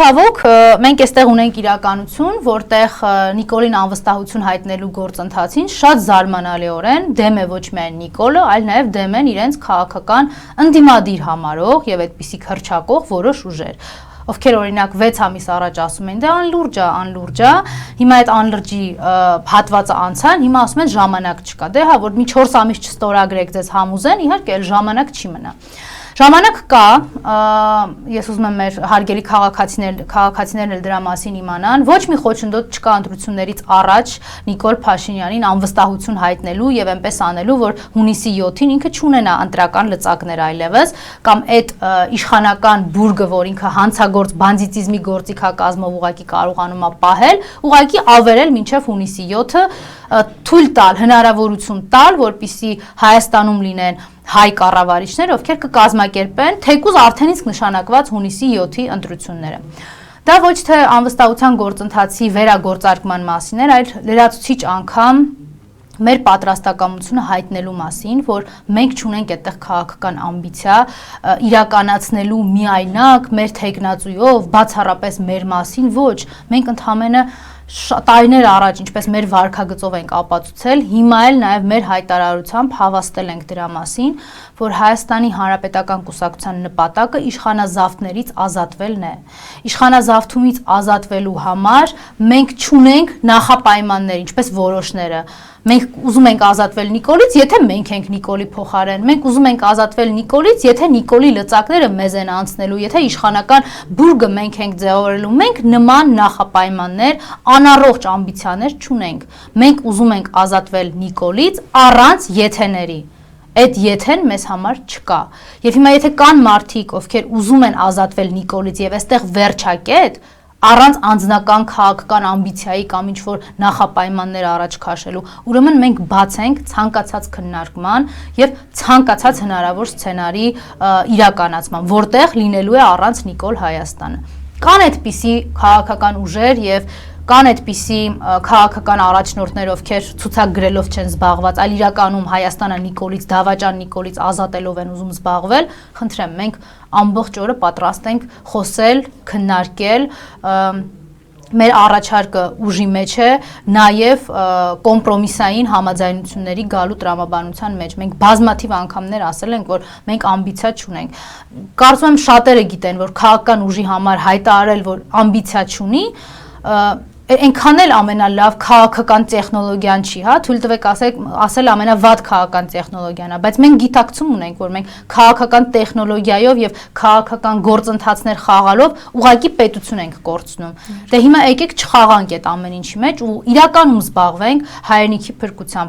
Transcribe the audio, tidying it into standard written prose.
ցավոք մենք այստեղ ունենք իրականություն, որտեղ Նիկոլին անվստահություն հայտնելու գործընթացին շատ զարմանալիորեն դեմ է ոչ միայն Նիկոլը, այլ նաև դեմ են իրենց քաղաքական ընդդիմադիր համարող եւ այդպիսի հռչակող որոշ ուժեր, ովքեր օրինակ 6 ամիս առաջ ասում են դե անլուրջ է, հիմա այդ անլրջի հատվածը անցան, հիմա ասում են ժամանակ չկա, դե հա որ մի 4 ամիս չստորագրեք ձեզ համուզեն, իհարկե այլ ժամանակ չի մնա։ Ժամանակ կա, ես ուզում եմ մեր հարգելի քաղաքացիներն էլ դրա մասին իմանան, ոչ մի խոչընդոտ չկա ընտրություններից առաջ Նիկոլ Փաշինյանին անվստահություն հայտնելու եւ այնպես անելու, որ հունիսի 7-ին ինքը չունենա ընտրական լծակներ այլևս, կամ այդ իշխանական բուրգը, որ ինքը հանցագործ բանդիտիզմի գործիքակազմով ուղղակի կարողանում է պահել, ուղղակի ավերել մինչեւ հունիսի 7-ը թույլ տալ, հնարավորություն տալ, որպեսզի Հայաստանում լինեն հայ կառավարիչներ, ովքեր կկազմակերպեն թեկուզ արդեն իսկ նշանակված հունիսի 7-ի ընտրությունները։ Դա ոչ թե անվստահության գործընթացի վերագործարկման մասին էր, այլ լրացուցիչ անգամ մեր պատրաստակամությունը հայտնելու մասին, որ մենք չունենք այդտեղ քաղաքական ամբիցիա իրականացնելու միայնակ մեր թեկնածուով, բացառապես մեր մասին, ոչ, մենք ընդհանրապես տարիներ առաջ, ինչպես մեր վարքագծով ենք ապացուցել, հիմա էլ նաև մեր հայտարարությամբ հավաստել ենք դրա մասին, որ Հայաստանի Հանրապետական կուսակցության նպատակը իշխանազավթներից ազատվելն է։ Իշխանազավթումից ազատվելու համար մենք չունենք նախապայմաններ, ինչպես որոշները։ Մենք ուզում ենք ազատվել Նիկոլից, եթե մենք ենք Նիկոլի փոխարեն, մենք ուզում ենք ազատվել Նիկոլից, եթե Նիկոլի լծակները մեզ են անցնելու, եթե իշխանական բուրգը մենք ենք ձևավորելու, մենք նման նախապայմաններ, անառողջ ամբիցիաներ չունենք։ Մենք ուզում ենք ազատվել Նիկոլից առանց եթեների։ Այդ եթեն մեզ համար չկա։ Եվ հիմա եթե կան մարդիկ, ովքեր ուզում են ազատվել Նիկոլից եւ այստեղ վերջակետ, առանց անձնական քաղաքական ամբիցիայի կամ ինչ-որ նախապայմաններ առաջ քաշելու, ուրեմն մենք բաց ենք ցանկացած քննարկման եւ ցանկացած հնարավոր սցենարի իրականացման, որտեղ լինելու է առանց Նիկոլ Հայաստանը։ Կան այդպիսի քաղաքական ուժեր եւ կան այդպիսի քաղաքական առաջնորդներ, ովքեր ցուցակագրելով չեն զբաղված, այլ իրականում Հայաստանը Նիկոլից, դավաճան Նիկոլից ազատելով են ուզում զբաղվել, խնդրեմ, մենք ամբողջ օրը պատրաստ ենք խոսել, քննարկել, մեր առաջարկը ուժի մեջ է, նաև կոմպրոմիսային համաձայնությունների գալու տրամաբանության մեջ։ Մենք բազմաթիվ անգամներ ասել ենք, որ մենք ամբիցիա չունենք։ Կարծում եմ շատերը գիտեն, որ քաղաքական ուժի համար հայտարարել, որ ամբիցիա չունի, այնքան էլ ամենալավ քաղաքական տեխնոլոգիան չի, հա, թույլ տվեք ասել ամենավատ քաղաքական տեխնոլոգիան է, բայց մենք գիտակցում ունենք, որ մենք քաղաքական տեխնոլոգիայով եւ քաղաքական գործընթացներ խաղալով ուղղակի պետություն ենք կորցնում։ Դե հիմա եկեք չխաղանք այդ ամեն ինչի մեջ ու իրականում զբաղվենք հայրենիքի փրկությամբ։